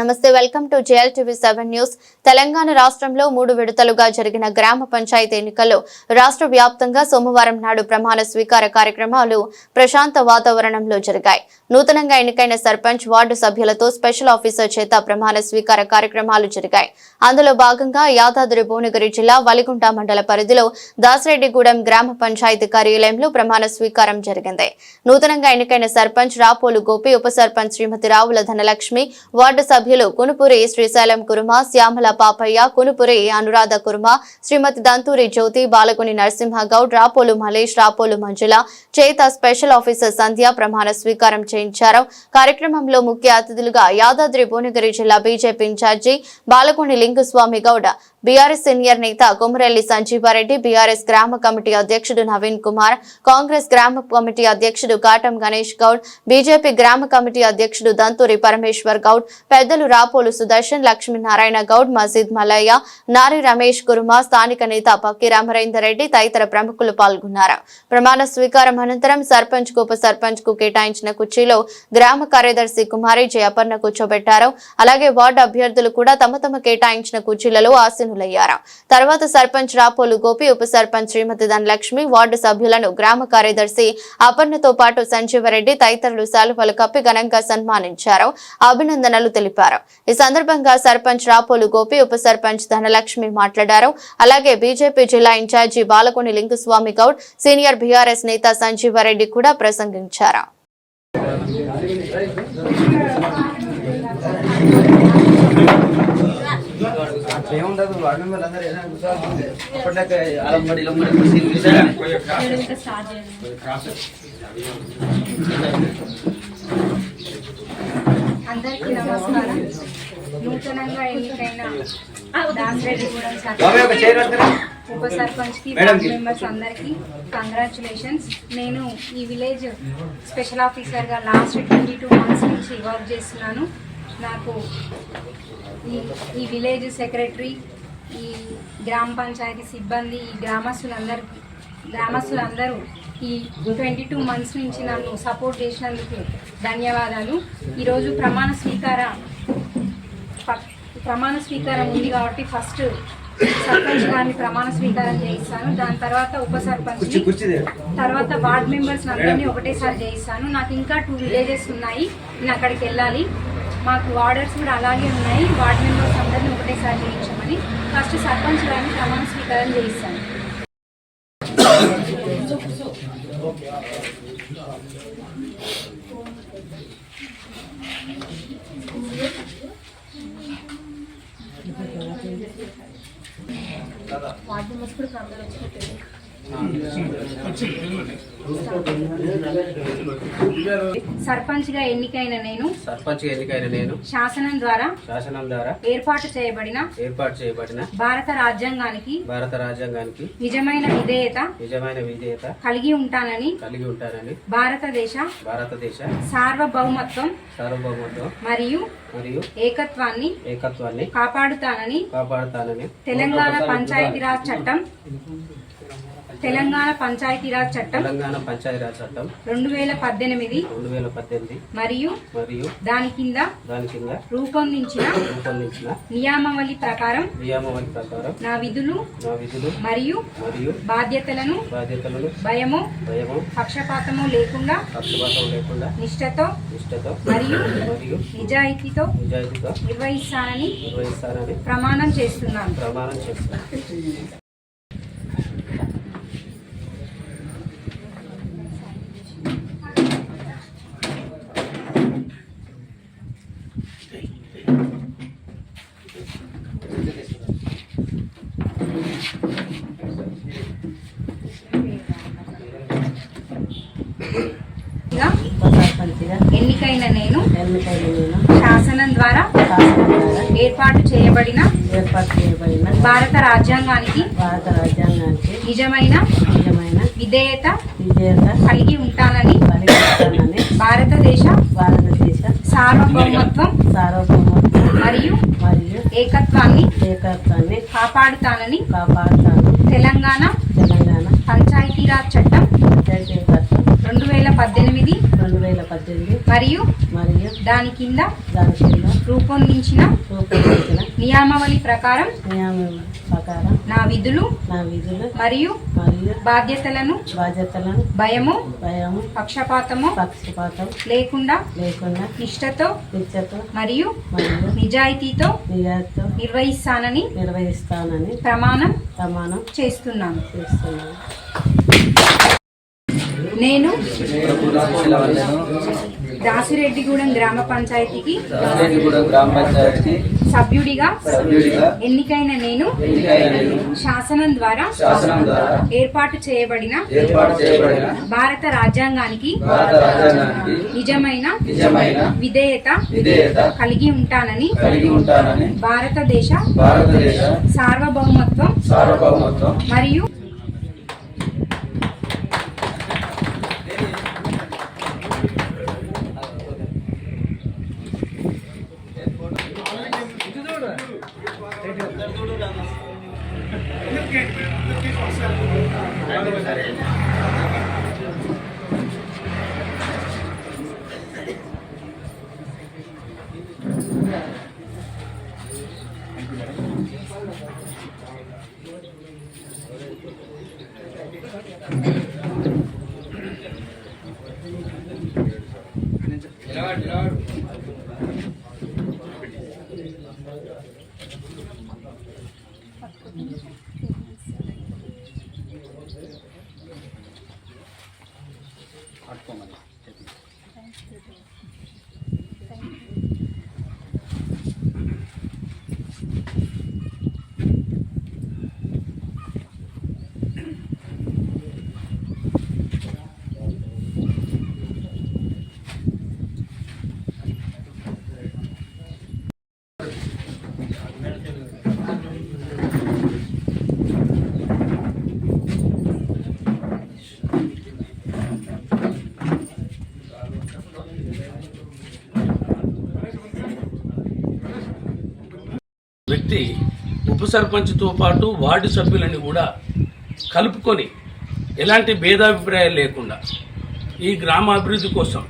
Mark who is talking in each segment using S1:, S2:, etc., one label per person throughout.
S1: నమస్తే welcome to JLTV7 news. Telangana రాష్ట్రంలో 3 విడతలుగా జరిగిన గ్రామ పంచాయతీ ఎన్నికల్లో రాష్ట్ర వ్యాప్తంగా సోమవారం నాడు ప్రమాణ స్వీకార కార్యక్రమాలు ప్రశాంత వాతావరణంలో జరిగాయి. నూతనంగా ఎన్నికైన సర్పంచ్ వార్డు సభ్యులతో స్పెషల్ ఆఫీసర్ చేత ప్రమాణ స్వీకార కార్యక్రమాలు జరిగాయి. అందులో భాగంగా యాదాద్రి భువనగిరి జిల్లా వలిగుంట మండల పరిధిలో దాసిరెడ్డిగూడెం గ్రామ పంచాయతీ కార్యాలయంలో ప్రమాణ స్వీకారం జరిగింది. నూతనంగా ఎన్నికైన సర్పంచ్ రాపోలు గోపి, ఉప సర్పంచ్ శ్రీమతి రావుల ధనలక్ష్మి, వార్డు సభ్యులు కునుపురి శ్రీశైలం కుర్మ, శ్యామల పాపయ్య, కునుపురి అనురాధ కుర్మ, శ్రీమతి దంతూరి జ్యోతి, బాలకుని నరసింహగౌడ్, రాపోలు మలేష్, రాపోలు మంజుల చేత స్పెషల్ ఆఫీసర్ సంధ్య ప్రమాణ స్వీకారం చేయించారు. కార్యక్రమంలో ముఖ్య అతిథులుగా యాదాద్రి భువనగిరి జిల్లా BJP incharge Balakuni Linguswamy Gouda, BRS senior నేత కొమరెల్లి సంజీవారెడ్డి, బీఆర్ఎస్ గ్రామ కమిటీ అధ్యక్షుడు నవీన్ కుమార్, కాంగ్రెస్ గ్రామ కమిటీ అధ్యక్షుడు కాటం గణేష్ గౌడ్, బీజేపీ గ్రామ కమిటీ అధ్యక్షుడు దంతూరి పరమేశ్వర్ గౌడ్, పెద్దలు రాపోలు సుదర్శన్, లక్ష్మీనారాయణ గౌడ్, మజీద్ మల్లయ్య, నారి రమేష్ కుర్మ, స్థానిక నేత పక్కి రామరేందర్ రెడ్డి తదితర ప్రముఖులు పాల్గొన్నారు. ప్రమాణ స్వీకారం అనంతరం సర్పంచ్ కు, ఉప సర్పంచ్ కు కేటాయించిన కుర్చీలో గ్రామ కార్యదర్శి కుమారి జయపర్ణ కూర్చోబెట్టారు. అలాగే వార్డు అభ్యర్థులు కూడా తమ తమ కేటాయించిన కుర్చీలలో ఆసీనులయ్యారు. తర్వాత సర్పంచ్ రాపోలు గోపి, ఉప సర్పంచ్ శ్రీమతి ధనలక్ష్మి, వార్డు సభ్యులను గ్రామ కార్యదర్శి అపర్ణతో పాటు సంజీవరెడ్డి తదితరులు శాలువలు కప్పి ఘనంగా సన్మానించారు, అభినందనలు తెలిపారు. ఈ సందర్భంగా సర్పంచ్ రాపోలు గోపి, ఉప సర్పంచ్ ధనలక్ష్మి మాట్లాడారు. అలాగే బీజేపీ జిల్లా incharge Balakuni Linguswamy Goud, senior BRS నేత సంజీవరెడ్డి కూడా ప్రసంగించారు.
S2: అందరికీ నమస్కారం. నూతనంగా ఎన్నికైన దాసిరెడ్డిగూడెం సర్పంచ్, ఉప సర్పంచ్ కి, వార్డు మెంబర్స్ అందరికీ కంగ్రాచులేషన్స్. నేను ఈ విలేజ్ స్పెషల్ ఆఫీసర్గా లాస్ట్ 22 మంత్స్ నుంచి వర్క్ చేస్తున్నాను. నాకు ఈ విలేజ్ సెక్రటరీ, ఈ గ్రామ పంచాయతీ సిబ్బంది, ఈ గ్రామస్తులందరూ ఈ 22 మంత్స్ నుంచి నన్ను సపోర్ట్ చేసినందుకు ధన్యవాదాలు. ఈరోజు ప్రమాణ స్వీకారం ఉంది కాబట్టి ఫస్ట్ సర్పంచ్ గారిని ప్రమాణ స్వీకారం చేయిస్తాను. దాని తర్వాత ఉప సర్పంచ్, తర్వాత వార్డ్ మెంబర్స్ అందరినీ ఒకటేసారి చేయిస్తాను. నాకు ఇంకా 2 విలేజెస్ ఉన్నాయి, నేను అక్కడికి వెళ్ళాలి. మాకు వార్డర్స్ కూడా అలాగే ఉన్నాయి. వార్డ్ మెంబర్స్ అందరినీ ఒకటేసారి చేయించమని ఫస్ట్ సర్పంచ్ గారిని ప్రమాణ స్వీకారం చేయిస్తాను. వార్డు మెంబర్స్ కూడా అందరూ వచ్చినట్టు సర్పంచ్ గా ఎన్నికైన నేను శాసనం ద్వారా ఏర్పాటు చేయబడిన భారత రాజ్యాంగానికి నిజమైన విధేయత కలిగి ఉంటానని భారతదేశ సార్వభౌమత్వం మరియు ఏకత్వాన్ని కాపాడుతానని తెలంగాణ పంచాయతీరాజ్ చట్టం 2018 మరియు దాని కింద రూపొందించిన నియమావళి ప్రకారం నా విధులు మరియు బాధ్యతలను భయము పక్షపాతము లేకుండా నిష్ఠతో మరియు నిజాయితీతో నిర్వహిస్తానని ప్రమాణం చేస్తున్నాను. ఎన్నికైన నేను శాసనం ద్వారా ఏర్పాటు చేయబడిన భారత రాజ్యాంగానికి నిజమైన విధేయత కలిగి ఉంటానని భారతదేశ సార్వభౌమత్వం మరియు ఏకత్వాన్ని కాపాడుతానని తెలంగాణ పంచాయతీరాజ్ చట్టం 2018
S3: 2018
S2: మరియు
S3: మరియు
S2: దాని కింద
S3: దాని కింద
S2: రూపొందించిన నియమావళి ప్రకారం నా విధులు మరియు బాధ్యతలను భయము పక్షపాతం లేకుండా నిష్ఠతో మరియు నిజాయితీతో నిర్వహిస్తానని ప్రమాణం చేస్తున్నాను. నేను దాసిరెడ్డిగూడెం గ్రామ పంచాయతీకి సభ్యుడిగా ఎన్నికైన నేను శాసనం ద్వారా ఏర్పాటు చేయబడిన భారత రాజ్యాంగానికి నిజమైన విధేయత కలిగి ఉంటానని భారతదేశ సార్వభౌమత్వం మరియు
S4: వ్యక్తి ఉప సర్పంచ్తో పాటు వార్డు సభ్యులని కూడా కలుపుకొని ఎలాంటి భేదాభిప్రాయాలు లేకుండా ఈ గ్రామ అభివృద్ధి కోసం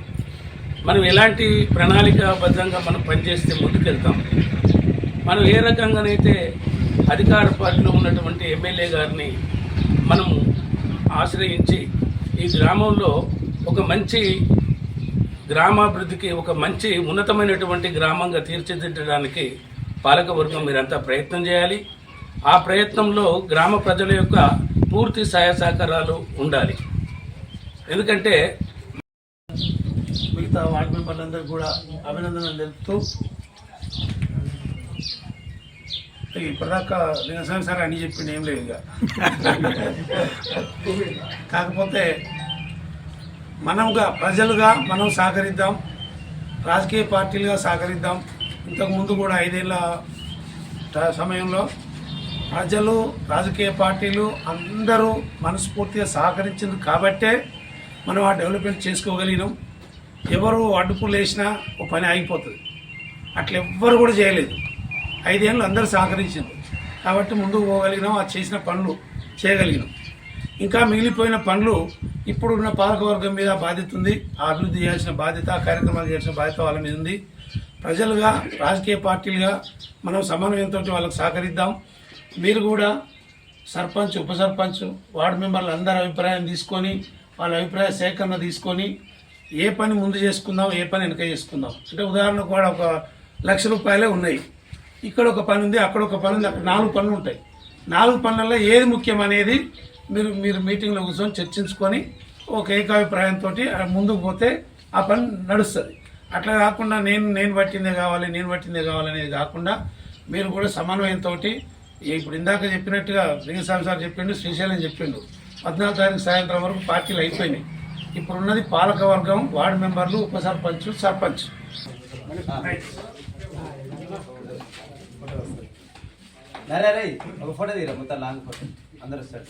S4: మనం ఎలాంటి ప్రణాళికాబద్ధంగా మనం పనిచేస్తే ముందుకెళ్తాం. మనం ఏ రకంగానైతే అధికార పార్టీలో ఉన్నటువంటి ఎమ్మెల్యే గారిని మనం ఆశ్రయించి ఈ గ్రామంలో ఒక మంచి గ్రామాభివృద్ధికి ఒక మంచి ఉన్నతమైనటువంటి గ్రామంగా తీర్చిదిద్దడానికి పాలకవర్గం మీరంతా ప్రయత్నం చేయాలి. ఆ ప్రయత్నంలో గ్రామ ప్రజల యొక్క పూర్తి సహాయ సహకారాలు ఉండాలి. ఎందుకంటే మిగతా వార్డు మెంబర్లందరూ కూడా అభినందనలు తెలుపుతూ ఇప్పటిదాకా నిరసన సార్ అని చెప్పింది ఏం లేదు. ఇక కాకపోతే మనంగా ప్రజలుగా మనం సహకరిద్దాం, రాజకీయ పార్టీలుగా సహకరిద్దాం. ఇంతకుముందు కూడా 5 ఏళ్ళ సమయంలో ప్రజలు రాజకీయ పార్టీలు అందరూ మనస్ఫూర్తిగా సహకరించింది కాబట్టే మనం ఆ డెవలప్మెంట్ చేసుకోగలిగినాం. ఎవరు అడ్డుపులు వేసినా ఒక పని ఆగిపోతుంది. అట్లా ఎవ్వరు కూడా చేయలేదు. 5 ఏళ్ళు అందరూ సహకరించారు కాబట్టి ముందుకు పోగలిగినాం. ఆ చేసిన పనులు చేయగలిగినాం. ఇంకా మిగిలిపోయిన పనులు ఇప్పుడున్న పాలకవర్గం మీద బాధ్యత ఉంది. ఆ అభివృద్ధి చేయాల్సిన బాధ్యత, కార్యక్రమాలు చేయాల్సిన బాధ్యత వాళ్ళ మీద ఉంది. ప్రజలుగా రాజకీయ పార్టీలుగా మనం సమన్వయంతో వాళ్ళకు సహకరిద్దాం. మీరు కూడా సర్పంచ్, ఉప సర్పంచ్, వార్డు మెంబర్లు అందరి అభిప్రాయం తీసుకొని వాళ్ళ అభిప్రాయ సేకరణ తీసుకొని ఏ పని ముందు చేసుకుందాం, ఏ పని వెనక చేసుకుందాం. అంటే ఉదాహరణకు కూడా ఒక ₹1,00,000 ఉన్నాయి. ఇక్కడ ఒక పని ఉంది, అక్కడ ఒక పని ఉంది, అక్కడ 4 పనులు ఉంటాయి. 4 పనులలో ఏది ముఖ్యం అనేది మీరు మీటింగ్లో కూర్చొని చర్చించుకొని ఒక ఏకాభిప్రాయంతో ముందుకు పోతే ఆ పని నడుస్తుంది. అట్లా కాకుండా నేను పట్టిందే కావాలి అనేది కాకుండా మీరు కూడా సమన్వయంతో ఇప్పుడు ఇందాక చెప్పినట్టుగా లింగస్వామి సార్ చెప్పిండు, శ్రీశైలం చెప్పిండు, 14వ తారీఖు సాయంత్రం వరకు పార్టీలు అయిపోయినాయి. ఇప్పుడు ఉన్నది పాలకవర్గం, వార్డు మెంబర్లు, ఉప సర్పంచ్, సర్పంచ్.
S5: ఒక ఫోటో తీరా మొత్తం లాంగ్ ఫోటో అందరూ వస్తారు.